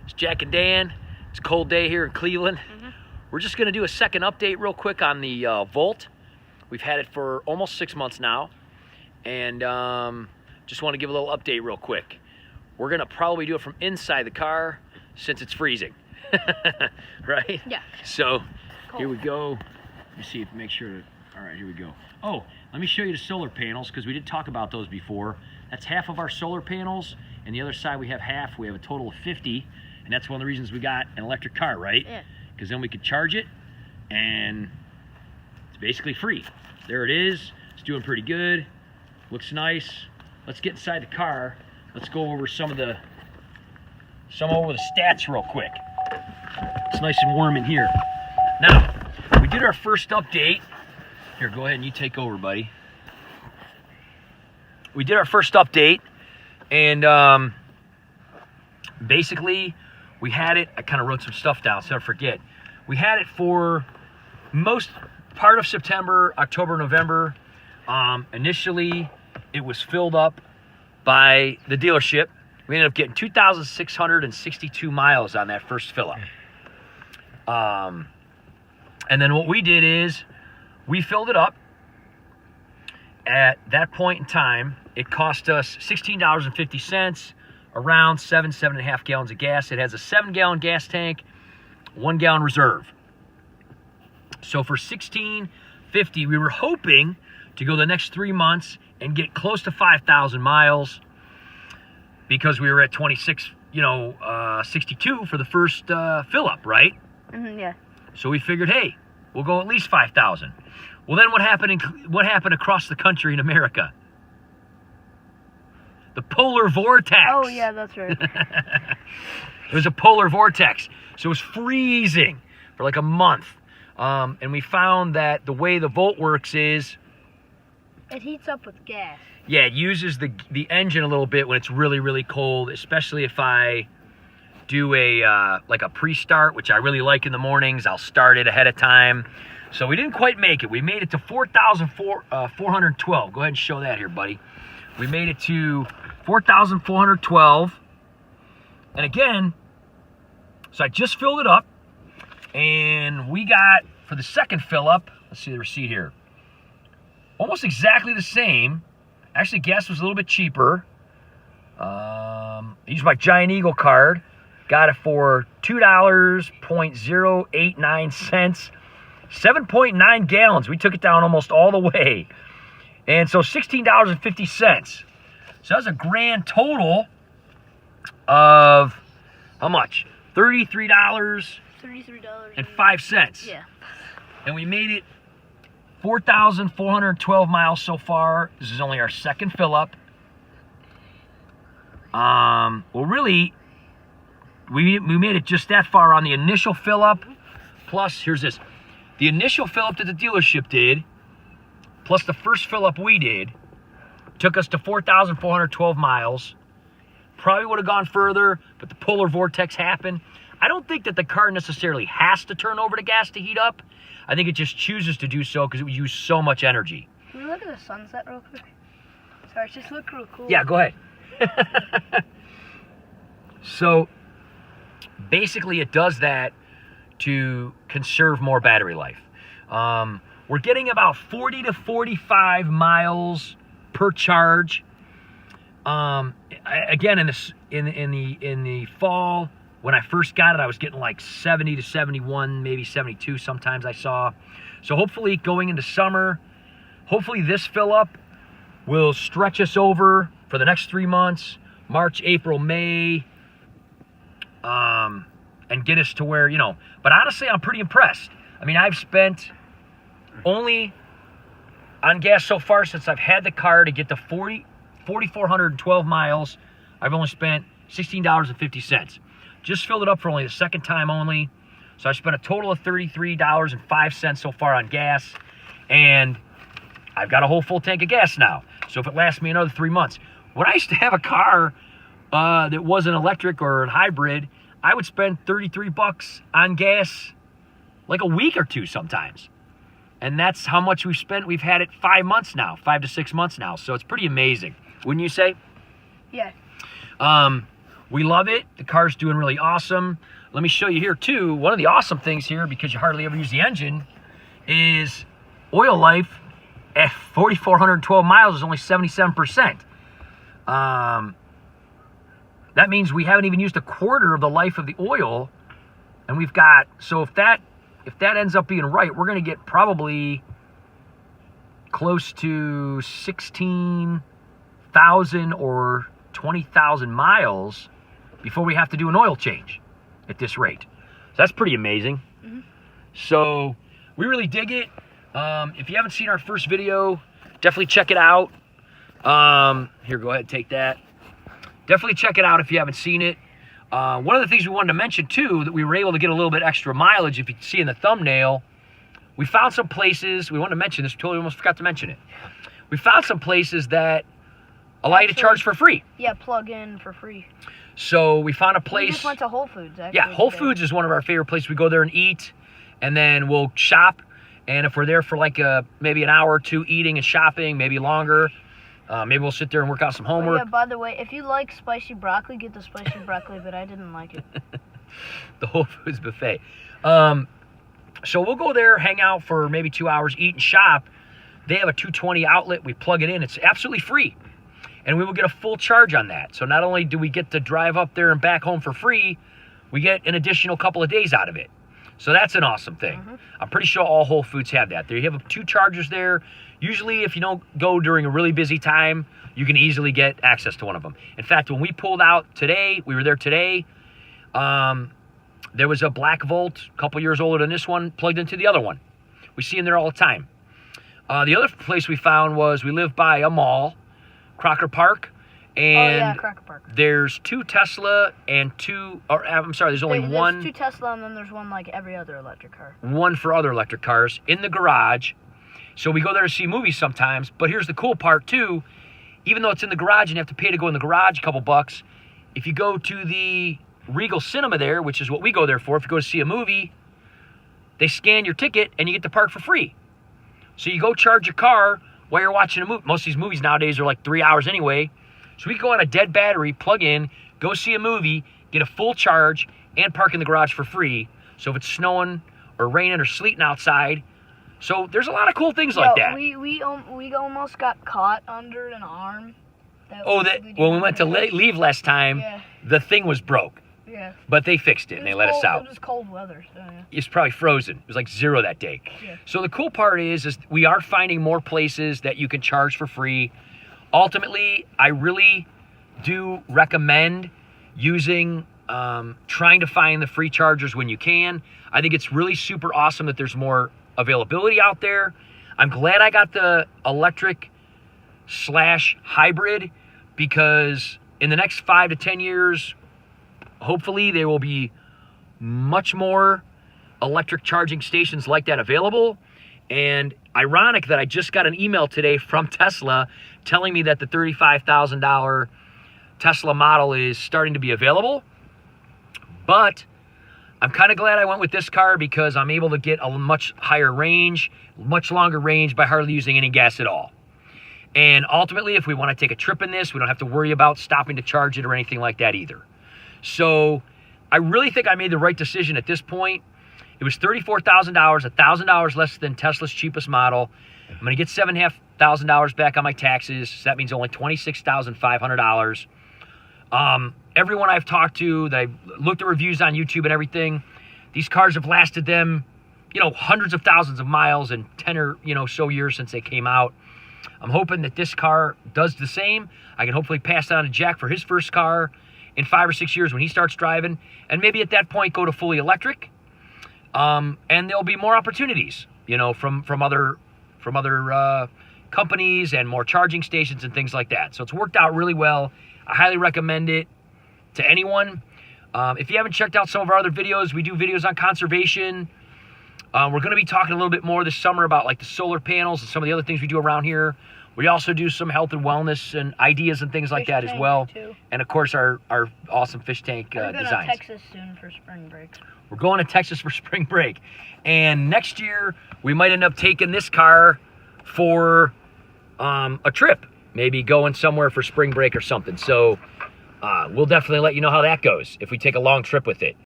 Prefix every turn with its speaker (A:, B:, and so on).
A: It's Jack and Dan. It's a cold day here in Cleveland. We're just going to do a second update real quick on the Volt. We've had it for almost 6 months now. And just want to give a little update real quick. We're going to probably do it from inside the car since it's freezing. Right?
B: Yeah.
A: So here we go. Let me see if make sure. All right, here we go. Oh, let me show you the solar panels because we did talk about those before. That's half of our solar panels, and the other side we have half. We have a total of 50, and that's one of the reasons we got an electric car, right?
B: Yeah.
A: Because then we could charge it, and it's basically free. There it is. It's doing pretty good. Looks nice. Let's get inside the car. Let's go over some of the stats real quick. It's nice and warm in here. Now, we did our first update. Here, go ahead and you take over, buddy. We did our first update, and basically, we had it. I kind of wrote some stuff down so I don't forget. We had it for most part of September, October, November. Initially, it was filled up by the dealership. We ended up getting 2,662 miles on that first fill up. And then what we did is we filled it up. At that point in time, it cost us $16.50, around 7.5 gallons of gas. It has a 7-gallon gas tank, 1 gallon reserve. So for $16.50, we were hoping to go the next 3 months and get close to 5,000 miles because we were at 62 for the first fill up, right?
B: Yeah.
A: So we figured, hey, we'll go at least 5,000. Well, then what happened across the country in America? The polar vortex.
B: Oh, yeah, that's right.
A: It was a polar vortex. So it was freezing for like a month. And we found that the way the Volt works is...
B: It heats up with gas.
A: Yeah, it uses the engine a little bit when it's really, really cold, especially if I do a like a pre-start, which I really like in the mornings. I'll start it ahead of time. So we didn't quite make it. We made it to 4,412. Go ahead and show that here, buddy. We made it to 4,412. And again, so I just filled it up. And we got, for the second fill up, let's see the receipt here. Almost exactly the same. Actually, gas was a little bit cheaper. I used my Giant Eagle card. Got it for $2.089. 7.9 gallons. We took it down almost all the way. And so $16.50. So that's a grand total of how much? $33.05.
B: Yeah.
A: And we made it 4,412 miles so far. This is only our second fill up. Well, really, we made it just that far on the initial fill up. Plus, here's this. The initial fill up that the dealership did, plus the first fill up we did, took us to 4,412 miles. Probably would have gone further, but the polar vortex happened. I don't think that the car necessarily has to turn over to gas to heat up. I think it just chooses to do so because it would use so much energy.
B: Can we look at the sunset real quick? Sorry, it just looked real cool.
A: Yeah, go ahead. So, basically it does that to conserve more battery life. We're getting about 40 to 45 miles per charge. Again, in the fall, when I first got it, I was getting like 70 to 71, maybe 72 sometimes I saw. So hopefully going into summer, hopefully this fill up will stretch us over for the next 3 months, March, April, May, and get us to where, but honestly, I'm pretty impressed. I mean, I've spent only on gas so far since I've had the car to get to 4,412 miles. I've only spent $16.50. Just filled it up for only the second time only. So I spent a total of $33.05 so far on gas. And I've got a whole full tank of gas now. So if it lasts me another 3 months. When I used to have a car that wasn't electric or a hybrid, I would spend $33 on gas like a week or two sometimes. And that's how much we've spent. We've had it 5 months now, 5 to 6 months now. So it's pretty amazing. Wouldn't you say?
B: Yeah.
A: we love it. The car's doing really awesome. Let me show you here too. One of the awesome things here, because you hardly ever use the engine, is oil life at 4,412 miles is only 77%. That means we haven't even used a quarter of the life of the oil, and we've got, so if that ends up being right, we're going to get probably close to 16,000 or 20,000 miles before we have to do an oil change at this rate. So that's pretty amazing.
B: Mm-hmm.
A: So we really dig it. If you haven't seen our first video, definitely check it out. Here, go ahead, take that. Definitely check it out if you haven't seen it. One of the things we wanted to mention too, that we were able to get a little bit extra mileage, if you see in the thumbnail, we found some places, we wanted to mention this, totally almost forgot to mention it. We found some places that allow you to charge for free.
B: Yeah, plug in for free.
A: So we found a place.
B: We just went to Whole Foods, actually.
A: Yeah, Whole Foods is one of our favorite places. We go there and eat, and then we'll shop. And if we're there for like maybe an hour or two eating and shopping, maybe longer, maybe we'll sit there and work out some homework.
B: Oh, yeah, by the way, if you like spicy broccoli, get the spicy broccoli, but I didn't like it.
A: The Whole Foods buffet. So we'll go there, hang out for maybe 2 hours, eat and shop. They have a 220 outlet. We plug it in. It's absolutely free. And we will get a full charge on that. So not only do we get to drive up there and back home for free, we get an additional couple of days out of it. So that's an awesome thing.
B: Mm-hmm.
A: I'm pretty sure all Whole Foods have that. They have 2 chargers there. Usually if you don't go during a really busy time, you can easily get access to one of them. In fact, when we pulled out today, we were there today, there was a Black Volt, a couple years older than this one, plugged into the other one. We see them there all the time. The other place we found was, we live by a mall, Crocker Park, and
B: oh, yeah, Crocker Park.
A: There's 2 Tesla and 2, or I'm sorry, there's only one.
B: There's 2 Tesla, and then there's one like every other electric car.
A: One for other electric cars in the garage. So we go there to see movies sometimes. But here's the cool part too. Even though it's in the garage and you have to pay to go in the garage a couple bucks, if you go to the Regal Cinema there, which is what we go there for, if you go to see a movie, they scan your ticket and you get to park for free. So you go charge your car while you're watching a movie. Most of these movies nowadays are like 3 hours anyway. So we can go on a dead battery, plug in, go see a movie, get a full charge, and park in the garage for free. So if it's snowing or raining or sleeting outside, so there's a lot of cool things like that.
B: We almost got caught under an arm.
A: When we went to leave last time,
B: yeah.
A: The thing was broke.
B: Yeah.
A: But they fixed it and they let us out.
B: It was cold weather, so yeah.
A: It's probably frozen. It was like 0 that day.
B: Yeah.
A: So the cool part is we are finding more places that you can charge for free. Ultimately, I really do recommend using, trying to find the free chargers when you can. I think it's really super awesome that there's more availability out there. I'm glad I got the electric/hybrid, because in the next 5 to 10 years, hopefully there will be much more electric charging stations like that available. And ironic that I just got an email today from Tesla telling me that the $35,000 Tesla model is starting to be available. But I'm kind of glad I went with this car, because I'm able to get a much higher range, much longer range by hardly using any gas at all. And ultimately, if we want to take a trip in this, we don't have to worry about stopping to charge it or anything like that either. So I really think I made the right decision at this point. It was $34,000, $1,000 less than Tesla's cheapest model. I'm going to get $7,500 back on my taxes. So that means only $26,500. Everyone I've talked to, that I've looked at reviews on YouTube and everything, these cars have lasted them, hundreds of thousands of miles and 10 or, so years since they came out. I'm hoping that this car does the same. I can hopefully pass it on to Jack for his first car in 5 or 6 years when he starts driving, and maybe at that point go to fully electric. And there'll be more opportunities, from other companies and more charging stations and things like that. So it's worked out really well. I highly recommend it to anyone. If you haven't checked out some of our other videos, we do videos on conservation. We're going to be talking a little bit more this summer about like the solar panels and some of the other things we do around here. We also do some health and wellness and ideas and things like that as well. Too. And of course, our awesome fish tank designs.
B: We're going to Texas soon for spring break.
A: We're going to Texas for spring break. And next year, we might end up taking this car for a trip. Maybe going somewhere for spring break or something. So We'll definitely let you know how that goes if we take a long trip with it.